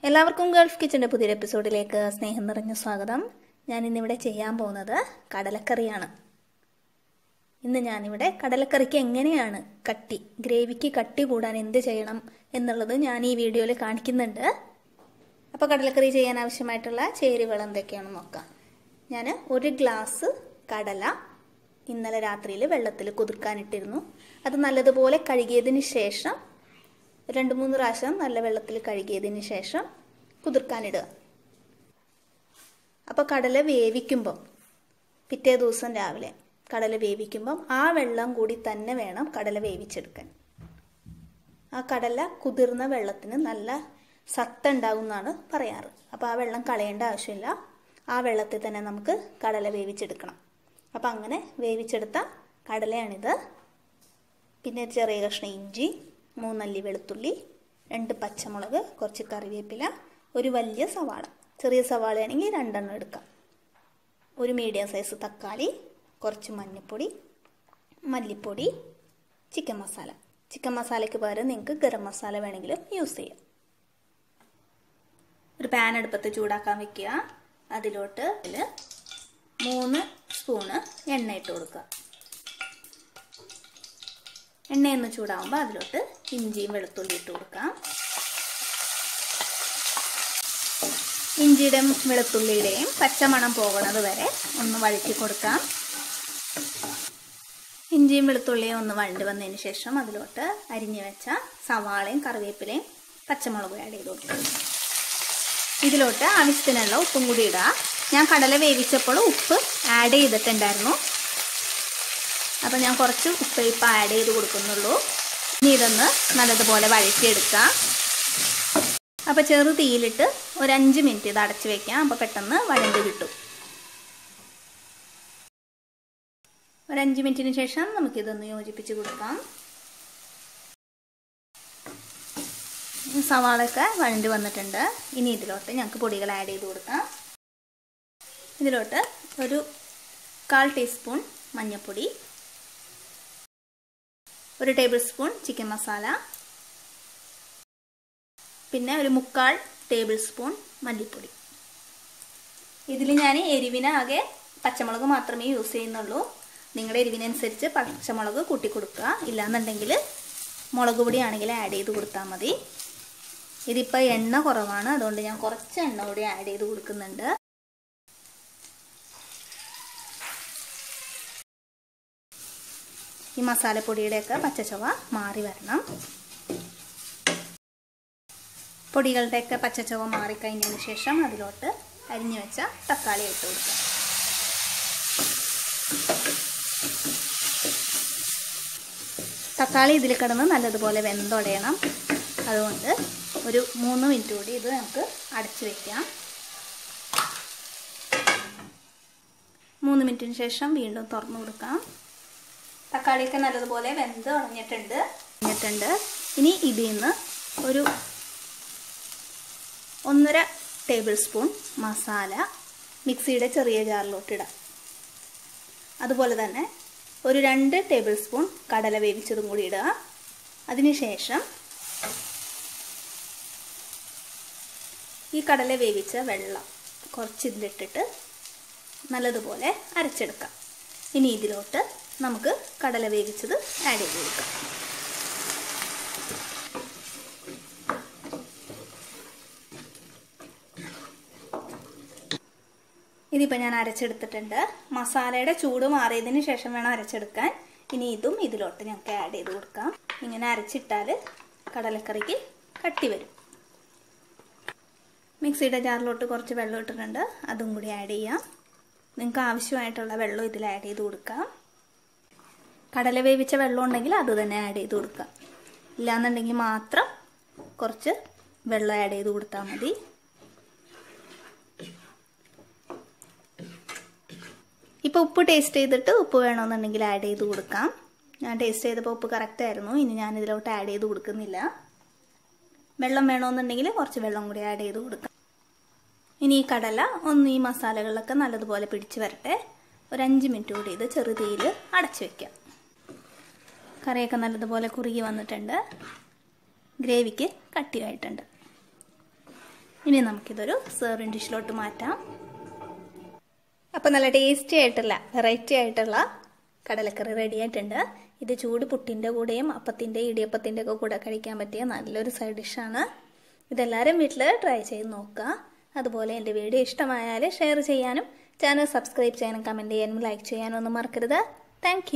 എല്ലാവർക്കും ഗൾഫ് കിച്ചൻ്റെ പുതിയൊരു എപ്പിസോഡിലേക്ക് സ്നേഹം നിറഞ്ഞ സ്വാഗതം. ഞാനിന്നിവിടെ ചെയ്യാൻ പോകുന്നത് കടലക്കറിയാണ്. ഇന്ന് ഞാനിവിടെ കടലക്കറിക്ക് എങ്ങനെയാണ് ഗ്രേവിക്ക് കട്ടി കൂടാൻ എന്ത് ചെയ്യണം എന്നുള്ളത് ഞാൻ ഈ വീഡിയോയിൽ കാണിക്കുന്നുണ്ട്. അപ്പോൾ കടലക്കറി ചെയ്യാൻ ആവശ്യമായിട്ടുള്ള ചേരുവകൾ എന്തൊക്കെയാണെന്ന് നോക്കാം. ഞാൻ 1 ഗ്ലാസ് കടല ഇന്നലെ രാത്രിയിൽ വെള്ളത്തിൽ കുതിർക്കാനിട്ടിരുന്നു. അത് നല്ലതുപോലെ കഴുകിയതിന് ശേഷം 2-3 പ്രാവശ്യം നല്ല വെള്ളത്തിൽ കഴുകിയതിന് ശേഷം കുതിർക്കാനിടുക. അപ്പോൾ കടല വേവിക്കുമ്പം പിറ്റേ ദിവസം രാവിലെ കടല വേവിക്കുമ്പം ആ വെള്ളം കൂടി തന്നെ വേണം കടല വേവിച്ചെടുക്കാൻ. ആ കടല കുതിർന്ന വെള്ളത്തിന് നല്ല സത്ത് ഉണ്ടാകും എന്നാണ് പറയാറ്. അപ്പോൾ ആ വെള്ളം കളയേണ്ട ആവശ്യമില്ല. ആ വെള്ളത്തിൽ തന്നെ നമുക്ക് കടല വേവിച്ചെടുക്കണം. അപ്പോൾ അങ്ങനെ വേവിച്ചെടുത്ത കടലയാണിത്. പിന്നെ ചെറിയ കഷ്ണം ഇഞ്ചി, 3 അല്ലി വെളുത്തുള്ളി, 2 പച്ചമുളക്, കുറച്ച് കറിവേപ്പില, ഒരു വലിയ സവാള, ചെറിയ സവാളയാണെങ്കിൽ 2 എണ്ണം എടുക്കാം, ഒരു മീഡിയം സൈസ് തക്കാളി, കുറച്ച് മഞ്ഞൾപ്പൊടി, മല്ലിപ്പൊടി, ചിക്കൻ മസാല. ചിക്കൻ മസാലയ്ക്ക് പകരം നിങ്ങൾക്ക് ഗരം മസാല വേണമെങ്കിലും യൂസ് ചെയ്യാം. ഒരു പാൻ അടുപ്പത്ത് ചൂടാക്കാൻ വെക്കുക. അതിലോട്ട് 3 സ്പൂണ് എണ്ണ ഇട്ട് കൊടുക്കുക. എണ്ണയൊന്ന് ചൂടാകുമ്പോൾ അതിലോട്ട് ഇഞ്ചിയും വെളുത്തുള്ളി ഇട്ട് കൊടുക്കാം. ഇഞ്ചിയുടെയും വെളുത്തുള്ളിയുടെയും പച്ചമണം പോകുന്നത് വരെ ഒന്ന് വഴറ്റി കൊടുക്കാം. ഇഞ്ചിയും വെളുത്തുള്ളിയും ഒന്ന് വഴണ്ടി വന്നതിന് ശേഷം അതിലോട്ട് അരിഞ്ഞു വെച്ച സവാളയും കറിവേപ്പിലയും പച്ചമുളകും ആഡ് ചെയ്ത് കൊടുക്കാം. ഇതിലോട്ട് ആവശ്യത്തിനുള്ള ഉപ്പും കൂടി ഇടുക. ഞാൻ കടല വേവിച്ചപ്പോൾ ഉപ്പ് ആഡ് ചെയ്തിട്ടുണ്ടായിരുന്നു. അപ്പോൾ ഞാൻ കുറച്ച് ഉപ്പ് ഇപ്പം ആഡ് ചെയ്ത് കൊടുക്കുന്നുള്ളൂ. ഇനി ഇതൊന്ന് നല്ലതുപോലെ വഴറ്റിയെടുക്കുക. അപ്പോൾ ചെറു തീയിലിട്ട് ഒരു 5 മിനിറ്റ് ഇത് അടച്ച് വെക്കാം. അപ്പോൾ പെട്ടെന്ന് വഴണ്ടി കിട്ടും. ഒരു 5 മിനിറ്റിന് ശേഷം നമുക്കിതൊന്ന് യോജിപ്പിച്ച് കൊടുക്കാം. സവാളയൊക്കെ വഴണ്ടി വന്നിട്ടുണ്ട്. ഇനി ഇതിലോട്ട് ഞങ്ങൾക്ക് പൊടികൾ ആഡ് ചെയ്ത് കൊടുക്കാം. ഇതിലോട്ട് ഒരു 1/4 ടീസ്പൂൺ മഞ്ഞൾപ്പൊടി, 1 ടേബിൾ സ്പൂൺ ചിക്കൻ മസാല, പിന്നെ ഒരു 3/4 ടേബിൾ സ്പൂൺ മല്ലിപ്പൊടി. ഇതിൽ ഞാൻ എരിവിന് ആകെ പച്ചമുളക് മാത്രമേ യൂസ് ചെയ്യുന്നുള്ളൂ. നിങ്ങളുടെ എരിവിനനുസരിച്ച് പച്ചമുളക് കൂട്ടി കൊടുക്കുക. ഇല്ലാന്നുണ്ടെങ്കിൽ മുളക് പൊടി ആണെങ്കിൽ ആഡ് ചെയ്ത് കൊടുത്താൽ മതി. ഇതിപ്പോൾ എണ്ണ കുറവാണ്, അതുകൊണ്ട് ഞാൻ കുറച്ച് എണ്ണ കൂടി ആഡ് ചെയ്ത് കൊടുക്കുന്നുണ്ട്. ഈ മസാലപ്പൊടിയുടെയൊക്കെ പച്ചച്ചുവ മാറി വരണം. പൊടികളുടെയൊക്കെ പച്ചച്ചുവ മാറിക്കഴിഞ്ഞതിന് ശേഷം അതിലോട്ട് അരിഞ്ഞു വെച്ച തക്കാളി ഇട്ട് കൊടുക്കുക. തക്കാളി ഇതിൽ കിടന്ന് നല്ലതുപോലെ വെന്തുടയണം. അതുകൊണ്ട് ഒരു 3 മിനിറ്റ് കൂടി ഇത് നമുക്ക് അടച്ചു വയ്ക്കാം. 3 മിനിറ്റിന് ശേഷം വീണ്ടും തുറന്നു കൊടുക്കാം. തക്കാളിയൊക്കെ നല്ലതുപോലെ വെന്ത് ഉടഞ്ഞിട്ടുണ്ട്. ഇനി ഇതിൽ നിന്ന് ഒരു 1.5 ടേബിൾ സ്പൂൺ മസാല മിക്സിയുടെ ചെറിയ ജാറിലോട്ട് ഇടാം. അതുപോലെ തന്നെ ഒരു 2 ടേബിൾ സ്പൂൺ കടല വേവിച്ചതും കൂടി ഇടുക. അതിനുശേഷം ഈ കടല വേവിച്ച വെള്ളം കുറച്ച് ഇതിലിട്ടിട്ട് നല്ലതുപോലെ അരച്ചെടുക്കാം. ഇനി ഇതിലോട്ട് നമുക്ക് കടല വേവിച്ചത് ആഡ് ചെയ്ത് കൊടുക്കാം. ഇതിപ്പോൾ ഞാൻ അരച്ചെടുത്തിട്ടുണ്ട്. മസാലയുടെ ചൂട് മാറിയതിന് ശേഷം വേണം അരച്ചെടുക്കാൻ. ഇനി ഇതും ഇതിലോട്ട് ഞങ്ങൾക്ക് ആഡ് ചെയ്ത് കൊടുക്കാം. ഇങ്ങനെ അരച്ചിട്ടാൽ കടലക്കറിക്ക് കട്ടി വരും. മിക്സിയുടെ ജാറിലോട്ട് കുറച്ച് വെള്ളം ഇട്ടിട്ടുണ്ട്, അതും കൂടി ആഡ് ചെയ്യാം. നിങ്ങൾക്ക് ആവശ്യമായിട്ടുള്ള വെള്ളം ഇതിൽ ആഡ് ചെയ്ത് കൊടുക്കാം. കടല വേവിച്ച വെള്ളം ഉണ്ടെങ്കിൽ അത് തന്നെ ആഡ് ചെയ്ത് കൊടുക്കാം. ഇല്ലാന്നുണ്ടെങ്കിൽ മാത്രം കുറച്ച് വെള്ളം ആഡ് ചെയ്ത് കൊടുത്താൽ മതി. ഇപ്പോൾ ഉപ്പ് ടേസ്റ്റ് ചെയ്തിട്ട് ഉപ്പ് വേണമെന്നുണ്ടെങ്കിൽ ആഡ് ചെയ്ത് കൊടുക്കാം. ഞാൻ ടേസ്റ്റ് ചെയ്തപ്പോൾ ഉപ്പ് കറക്റ്റ് ആയിരുന്നു. ഇനി ഞാൻ ഇതിലോട്ട് ആഡ് ചെയ്ത് കൊടുക്കുന്നില്ല. വെള്ളം വേണമെന്നുണ്ടെങ്കിൽ കുറച്ച് വെള്ളം കൂടി ആഡ് ചെയ്ത് കൊടുക്കാം. ഇനി ഈ കടല ഒന്ന് ഈ മസാലകളിലൊക്കെ നല്ലതുപോലെ പിടിച്ച് വരട്ടെ. ഒരു 5 മിനിറ്റ് കൂടി ഇത് ചെറുതീയിൽ അടച്ചു വയ്ക്കാം. കറിയൊക്കെ നല്ലതുപോലെ കുറുകി വന്നിട്ടുണ്ട്. ഗ്രേവിക്ക് കട്ടിയായിട്ടുണ്ട്. ഇനി നമുക്കിതൊരു സെർവിങ് ഡിഷിലോട്ട് മാറ്റാം. അപ്പോൾ നല്ല ടേസ്റ്റി ആയിട്ടുള്ള വെറൈറ്റി ആയിട്ടുള്ള കടലക്കറി റെഡി ആയിട്ടുണ്ട്. ഇത് ചൂട് പുട്ടിൻ്റെ കൂടെയും അപ്പത്തിൻ്റെ ഇടിയപ്പത്തിൻ്റെ ഒക്കെ കൂടെ കഴിക്കാൻ പറ്റിയ നല്ലൊരു സൈഡ് ഡിഷാണ്. ഇതെല്ലാവരും വീട്ടിൽ ട്രൈ ചെയ്ത് നോക്കുക. അതുപോലെ എൻ്റെ വീഡിയോ ഇഷ്ടമായാൽ ഷെയർ ചെയ്യാനും ചാനൽ സബ്സ്ക്രൈബ് ചെയ്യാനും കമൻറ്റ് ചെയ്യാനും ലൈക്ക് ചെയ്യാനും ഒന്നും മറക്കരുത്. താങ്ക്